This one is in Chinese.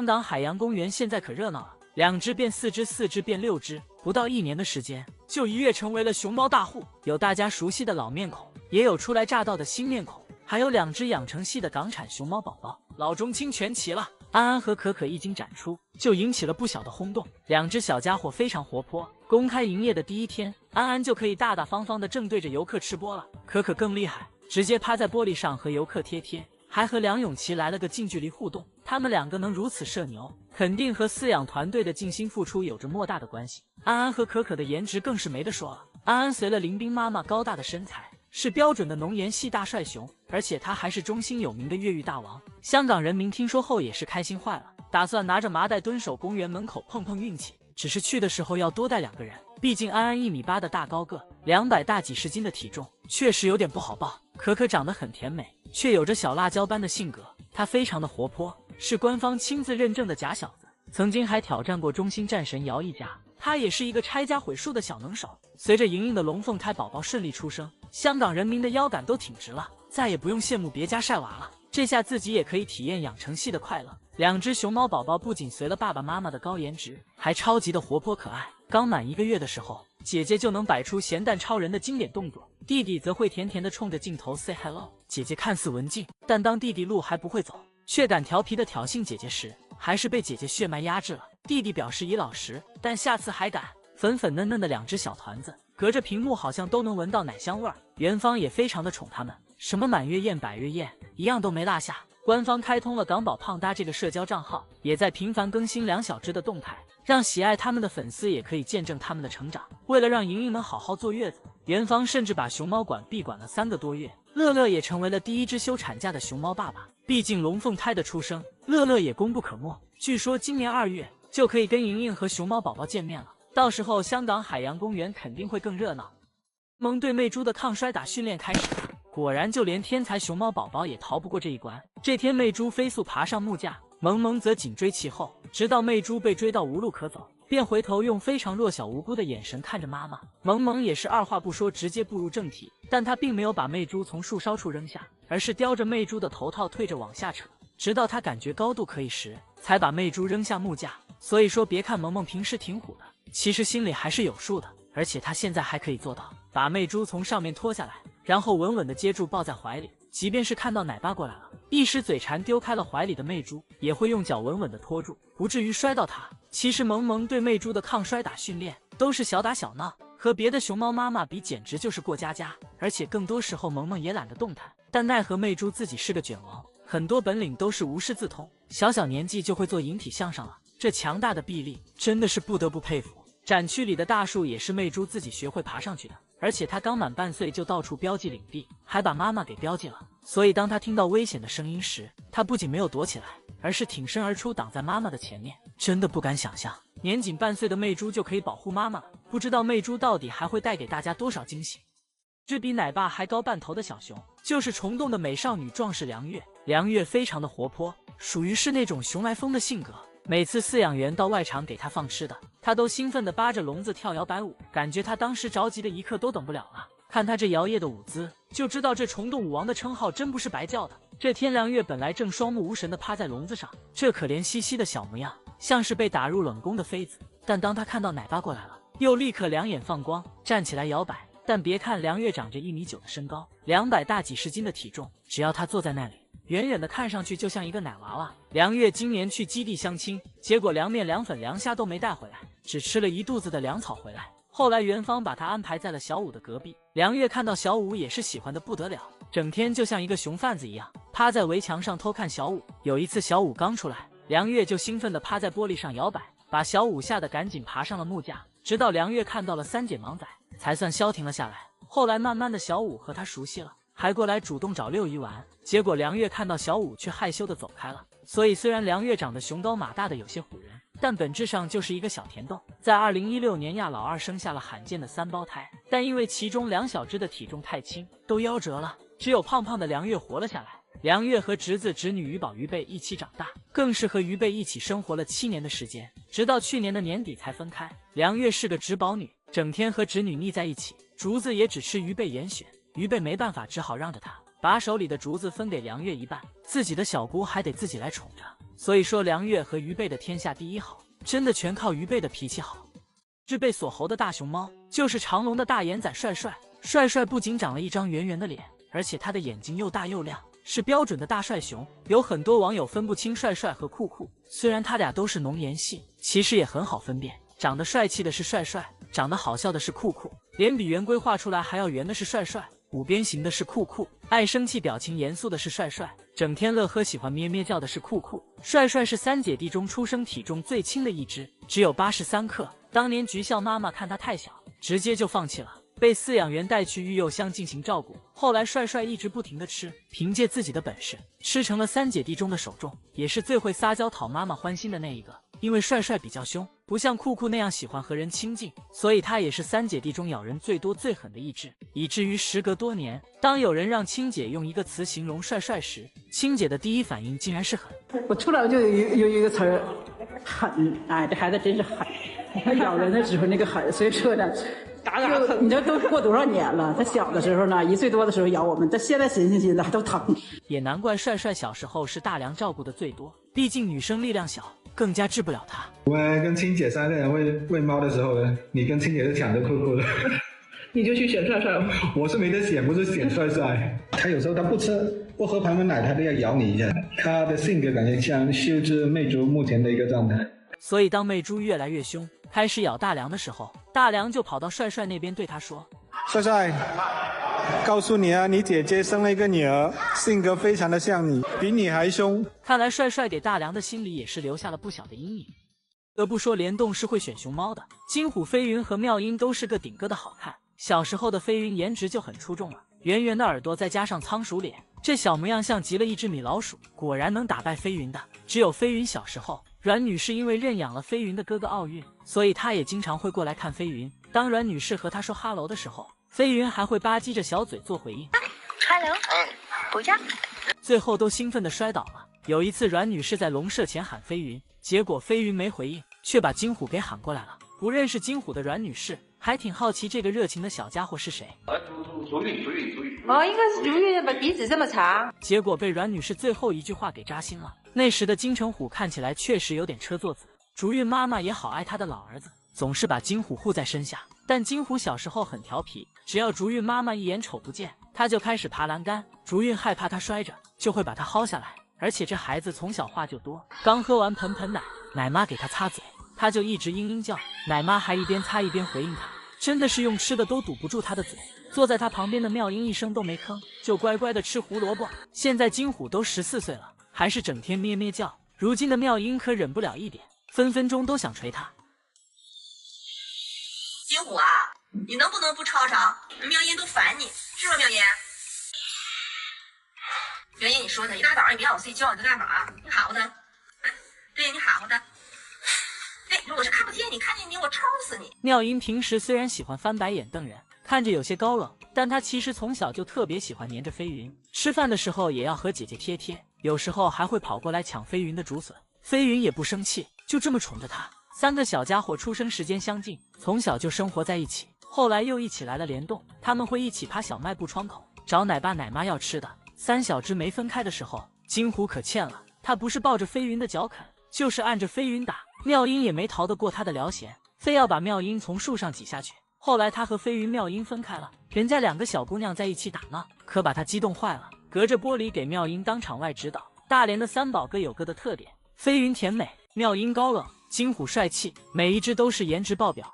香港海洋公园现在可热闹了，2只变4只，4只变6只，不到1年的时间，就一跃成为了熊猫大户。有大家熟悉的老面孔，也有初来乍到的新面孔，还有2只养成系的港产熊猫宝宝，老中青全齐了。安安和可可一经展出，就引起了不小的轰动。2只小家伙非常活泼，公开营业的第一天，安安就可以大大方方的正对着游客吃播了。可可更厉害，直接趴在玻璃上和游客贴贴，还和梁咏琪来了个近距离互动。他们2个能如此社牛，肯定和饲养团队的尽心付出有着莫大的关系。安安和可可的颜值更是没得说了。安安随了林冰妈妈高大的身材，是标准的浓颜系大帅熊，而且他还是中心有名的越狱大王。香港人民听说后也是开心坏了，打算拿着麻袋蹲守公园门口碰碰运气。只是去的时候要多带2个人，毕竟安安1.8米的大高个，200大几十斤的体重，确实有点不好抱。可可长得很甜美，却有着小辣椒般的性格，她非常的活泼，是官方亲自认证的假小子，曾经还挑战过中心战神姚一家。他也是一个拆家毁树的小能手。随着莹莹的龙凤胎宝宝顺利出生，香港人民的腰杆都挺直了，再也不用羡慕别家晒娃了，这下自己也可以体验养成系的快乐。2只熊猫宝宝不仅随了爸爸妈妈的高颜值，还超级的活泼可爱。刚满1个月的时候，姐姐就能摆出咸蛋超人的经典动作，弟弟则会甜甜的冲着镜头 say hello。姐姐看似文静，但当弟弟路还不会走，却敢调皮的挑衅姐姐时，还是被姐姐血脉压制了。弟弟表示已老实，但下次还敢。粉粉嫩嫩的2只小团子，隔着屏幕好像都能闻到奶香味儿。园方也非常的宠他们，什么满月宴、百月宴，一样都没落下。官方开通了港宝胖搭这个社交账号，也在频繁更新2小只的动态，让喜爱他们的粉丝也可以见证他们的成长。为了让莹莹们好好坐月子，园方甚至把熊猫馆闭馆了3个多月。乐乐也成为了第1只休产假的熊猫爸爸。毕竟龙凤胎的出生，乐乐也功不可没。据说今年2月就可以跟莹莹和熊猫宝宝见面了，到时候香港海洋公园肯定会更热闹。萌对魅猪的抗摔打训练开始了，果然就连天才熊猫宝宝也逃不过这一关。这天魅猪飞速爬上木架，萌萌则紧追其后，直到魅猪被追到无路可走，便回头用非常弱小无辜的眼神看着妈妈。萌萌也是二话不说直接步入正题，但他并没有把魅猪从树梢处扔下，而是叼着魅猪的头套退着往下扯，直到他感觉高度可以时，才把魅猪扔下木架。所以说别看萌萌平时挺虎的，其实心里还是有数的。而且他现在还可以做到把魅猪从上面拖下来，然后稳稳地接住抱在怀里，即便是看到奶爸过来了，一时嘴馋丢开了怀里的魅猪，也会用脚稳稳地拖住，不至于摔到它。其实萌萌对魅猪的抗摔打训练都是小打小闹，和别的熊猫妈妈比简直就是过家家。而且更多时候萌萌也懒得动弹，但奈何魅猪自己是个卷王，很多本领都是无师自通，小小年纪就会做引体向上了，这强大的臂力真的是不得不佩服。展区里的大树也是魅猪自己学会爬上去的，而且他刚满半岁就到处标记领地，还把妈妈给标记了。所以当他听到危险的声音时，他不仅没有躲起来，而是挺身而出挡在妈妈的前面。真的不敢想象，年仅半岁的魅猪就可以保护妈妈了，不知道魅猪到底还会带给大家多少惊喜。这比奶爸还高半头的小熊，就是虫洞的美少女壮士梁月。梁月非常的活泼，属于是那种熊来疯的性格。每次饲养员到外场给他放吃的，他都兴奋地扒着笼子跳摇摆舞，感觉他当时着急的一刻都等不了了。看他这摇曳的舞姿，就知道这虫洞舞王的称号真不是白叫的。这天梁月本来正双目无神地趴在笼子上，这可怜兮兮的小模样，像是被打入冷宫的妃子。但当他看到奶爸过来了，又立刻两眼放光，站起来摇摆。但别看梁月长着1.9米的身高，200大几十斤的体重，只要他坐在那里，远远的看上去就像一个奶娃娃。梁月今年去基地相亲，结果凉面、凉粉、凉虾都没带回来，只吃了一肚子的粮草回来。后来园方把他安排在了小五的隔壁，梁月看到小五也是喜欢的不得了，整天就像一个熊贩子一样，趴在围墙上偷看小五。有一次小五刚出来，梁月就兴奋地趴在玻璃上摇摆，把小五吓得赶紧爬上了木架，直到梁月看到了3姐盲仔，才算消停了下来。后来慢慢的小五和他熟悉了，还过来主动找六姨玩，结果梁月看到小五却害羞的走开了。所以虽然梁月长得熊高马大的有些唬人，但本质上就是一个小甜豆。在2016年亚老二生下了罕见的3胞胎，但因为其中2小只的体重太轻，都夭折了，只有胖胖的梁月活了下来。梁月和侄子侄女于宝于贝一起长大，更是和于贝一起生活了7年的时间，直到去年的年底才分开。梁月是个直宝女，整天和侄女腻在一起，竹子也只吃于贝严选，于贝没办法，只好让着她，把手里的竹子分给梁月一半，自己的小姑还得自己来宠着。所以说梁月和于贝的天下第一好，真的全靠于贝的脾气好。是被锁喉的大熊猫，就是长隆的大眼仔帅帅。帅帅不仅长了一张圆圆的脸，而且他的眼睛又大又亮，是标准的大帅熊。有很多网友分不清帅帅和酷酷，虽然他俩都是浓颜系，其实也很好分辨。长得帅气的是帅帅，长得好笑的是酷酷，脸比圆规画出来还要圆的是帅帅，五边形的是酷酷，爱生气表情严肃的是帅帅，整天乐呵喜欢咩咩叫的是酷酷。帅帅是三姐弟中出生体重最轻的一只，只有83克。当年菊笑妈妈看他太小，直接就放弃了，被饲养员带去育幼箱进行照顾。后来帅帅一直不停的吃，凭借自己的本事吃成了三姐弟中的首重，也是最会撒娇讨妈妈欢心的那一个。因为帅帅比较凶，不像酷酷那样喜欢和人亲近，所以他也是三姐弟中咬人最多最狠的一只，以至于时隔多年，当有人让青姐用一个词形容帅帅时，青姐的第一反应竟然是狠。我出来就有一个词儿，狠。哎，这孩子真是狠，他咬人的时候那个狠，所以说呢，你这都过多少年了？他小的时候呢，1岁多的时候咬我们，他现在寻思寻思都疼。也难怪帅帅小时候是大梁照顾的最多，毕竟女生力量小，更加治不了他。我们跟青姐3个人喂猫的时候呢，你跟青姐是抢着酷酷的。你就去选帅帅，我是没得选，不是选帅帅。他有时候他不吃不喝旁门奶，他都要咬你一下。他的性格感觉像秀智魅族目前的一个状态。所以当魅猪越来越凶，开始咬大梁的时候，大梁就跑到帅帅那边对他说：帅帅，告诉你啊，你姐姐生了一个女儿，性格非常的像你，比你还凶。看来帅帅给大梁的心里也是留下了不小的阴影。得不说联动是会选熊猫的，金虎飞云和妙音都是个顶哥的好看。小时候的飞云颜值就很出众了，圆圆的耳朵再加上仓鼠脸，这小模样像极了一只米老鼠，果然能打败飞云的只有飞云小时候。阮女士因为认养了飞云的哥哥奥运，所以她也经常会过来看飞云。当阮女士和她说哈喽的时候，飞云还会吧唧着小嘴做回应。Hello， 回家。最后都兴奋地摔倒了。有一次阮女士在笼舍前喊飞云，结果飞云没回应，却把金虎给喊过来了。不认识金虎的阮女士还挺好奇这个热情的小家伙是谁。哦，应该是朱云吧，鼻子这么长。结果被阮女士最后一句话给扎心了。那时的金城虎看起来确实有点车座子，竹韵妈妈也好爱她的老儿子，总是把金虎护在身下。但金虎小时候很调皮，只要竹韵妈妈一眼瞅不见，他就开始爬栏杆。竹韵害怕他摔着，就会把他薅下来。而且这孩子从小话就多，刚喝完盆盆奶，奶妈给他擦嘴，他就一直嘤嘤叫，奶妈还一边擦一边回应他，真的是用吃的都堵不住他的嘴。坐在他旁边的妙音一声都没吭，就乖乖的吃胡萝卜。现在金虎都14岁了，还是整天咩咩叫。如今的妙音可忍不了一点，分分钟都想捶他。金虎啊，你能不能不吵吵？妙音都烦你，是吧？妙音，妙音，你说他一大早上你别让我睡觉，你在干啥？你喊乎他，对，你喊乎他。对，我是看不见你，看见你我抽死你。妙音平时虽然喜欢翻白眼瞪人，看着有些高冷，但她其实从小就特别喜欢黏着飞云，吃饭的时候也要和姐姐贴贴，有时候还会跑过来抢飞云的竹笋。飞云也不生气，就这么宠着她。3个小家伙出生时间相近，从小就生活在一起，后来又一起来了联动，他们会一起爬小卖部窗口找奶爸奶妈要吃的。3小只没分开的时候，金虎可欠了，他不是抱着飞云的脚啃，就是按着飞云打。妙音也没逃得过他的撩弦，非要把妙音从树上挤下去。后来他和飞云妙音分开了，人家2个小姑娘在一起打闹，可把他激动坏了，隔着玻璃给妙音当场外指导。大连的3宝各有各的特点，飞云甜美，妙音高冷，金虎帅气，每一只都是颜值爆表。